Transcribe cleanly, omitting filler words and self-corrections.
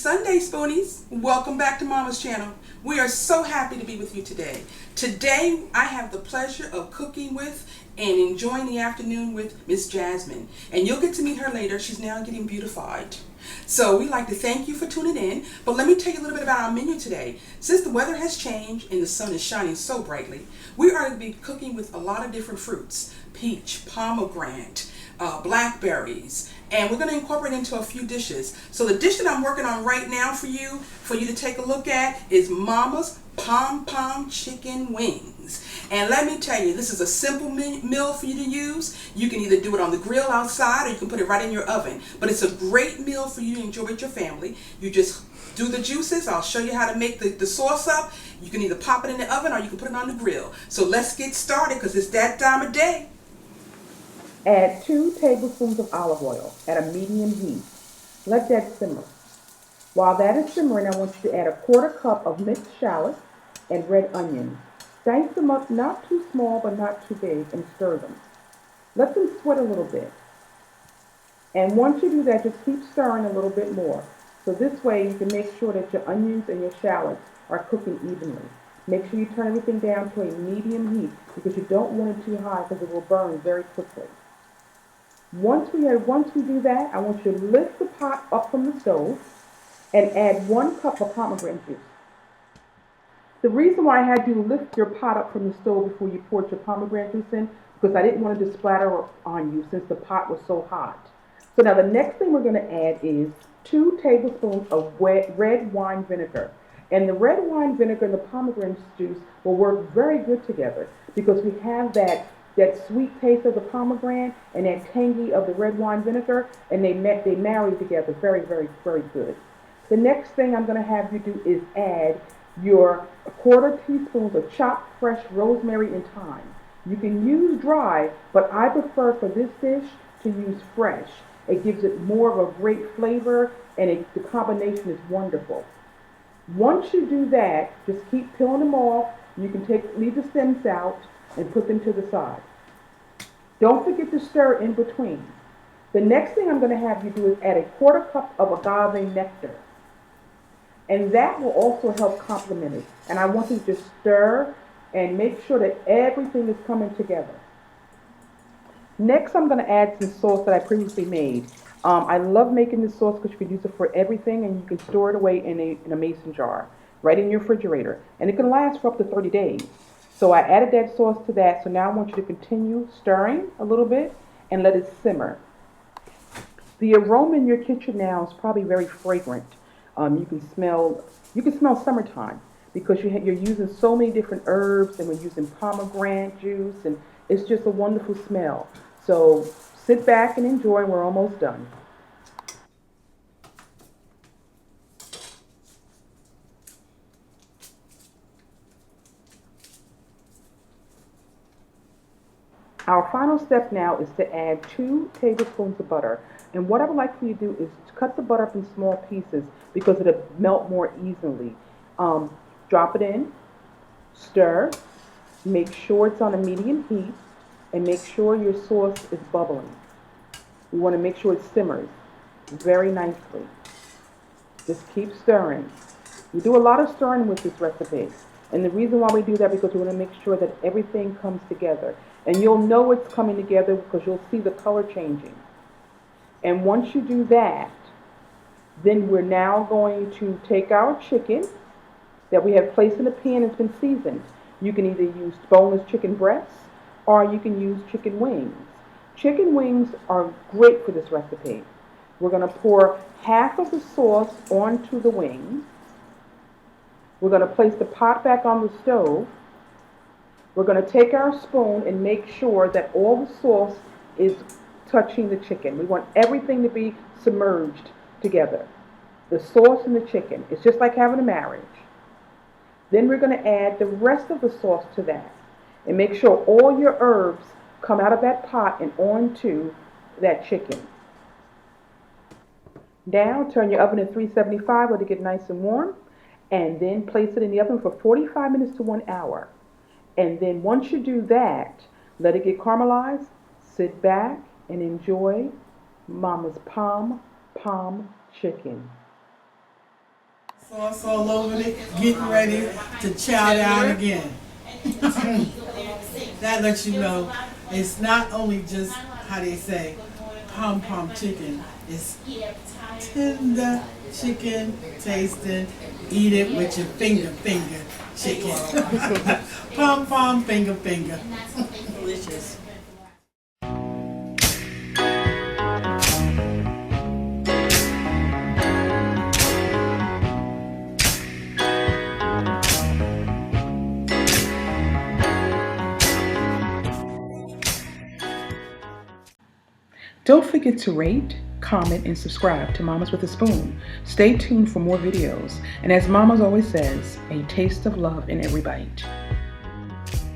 Sunday, Spoonies. Welcome back to Mama's channel. We are so happy to be with you today. Today, I have the pleasure of cooking with and enjoying the afternoon with Miss Jasmine. And you'll get to meet her later. She's now getting beautified. So we'd like to thank you for tuning in. But let me tell you a little bit about our menu today. Since the weather has changed and the sun is shining so brightly, we are going to be cooking with a lot of different fruits. Peach, pomegranate, blackberries, and we're going to incorporate into a few dishes. So the dish that I'm working on right now for you to take a look at is Mama's Pom chicken wings. And let me tell you, this is a simple meal for you to use. You can either do it on the grill outside or you can put it right in your oven. But it's a great meal for you to enjoy with your family. You just do the juices. I'll show you how to make the sauce up. You can either pop it in the oven or you can put it on the grill. So let's get started because it's that time of day. Add 2 tablespoons of olive oil at a medium heat. Let that simmer. While that is simmering, I want you to add a 1/4 cup of mixed shallots and red onions. Dice them up not too small but not too big and stir them. Let them sweat a little bit. And once you do that, just keep stirring a little bit more. So this way you can make sure that your onions and your shallots are cooking evenly. Make sure you turn everything down to a medium heat because you don't want it too high because it will burn very quickly. Once we do that, I want you to lift the pot up from the stove and add 1 cup of pomegranate juice. The reason why I had you lift your pot up from the stove before you poured your pomegranate juice in, because I didn't want it to splatter on you since the pot was so hot. So now the next thing we're going to add is 2 tablespoons of red wine vinegar. And the red wine vinegar and the pomegranate juice will work very good together because we have that sweet taste of the pomegranate and that tangy of the red wine vinegar, and they marry together very, very, very good. The next thing I'm going to have you do is add your 1/4 teaspoons of chopped fresh rosemary and thyme. You can use dry, but I prefer for this dish to use fresh. It gives it more of a great flavor, and the combination is wonderful. Once you do that, just keep peeling them off. You can leave the stems out and put them to the side. Don't forget to stir in between. The next thing I'm going to have you do is add a 1/4 cup of agave nectar. And that will also help complement it. And I want you to just stir and make sure that everything is coming together. Next, I'm going to add some sauce that I previously made. I love making this sauce because you can use it for everything and you can store it away in a mason jar, right in your refrigerator. And it can last for up to 30 days. So I added that sauce to that. So now I want you to continue stirring a little bit and let it simmer. The aroma in your kitchen now is probably very fragrant. You can smell summertime because you're using so many different herbs, and we're using pomegranate juice, and it's just a wonderful smell. So sit back and enjoy. We're almost done. Our final step now is to add 2 tablespoons of butter. And what I would like for you to do is cut the butter up in small pieces because it'll melt more easily. Drop it in, stir, make sure it's on a medium heat, and make sure your sauce is bubbling. You want to make sure it simmers very nicely. Just keep stirring. We do a lot of stirring with this recipe. And the reason why we do that is because we want to make sure that everything comes together. And you'll know it's coming together because you'll see the color changing. And once you do that, then we're now going to take our chicken that we have placed in a pan that's been seasoned. You can either use boneless chicken breasts or you can use chicken wings. Chicken wings are great for this recipe. We're going to pour half of the sauce onto the wings. We're going to place the pot back on the stove. We're going to take our spoon and make sure that all the sauce is touching the chicken. We want everything to be submerged together. The sauce and the chicken. It's just like having a marriage. Then we're going to add the rest of the sauce to that. And make sure all your herbs come out of that pot and onto that chicken. Now turn your oven to 375, let it get nice and warm. And then place it in the oven for 45 minutes to 1 hour. And then once you do that, let it get caramelized, sit back and enjoy Mama's Pom chicken. Sauce all over it, getting ready to chow down again. That lets you know it's not only just, how they say, pom-pom chicken. It's tender chicken tasting. Eat it with your finger chicken. Pom-pom finger. Delicious. Don't forget to rate, comment, and subscribe to Mamas with a Spoon. Stay tuned for more videos. And as Mamas always says, a taste of love in every bite.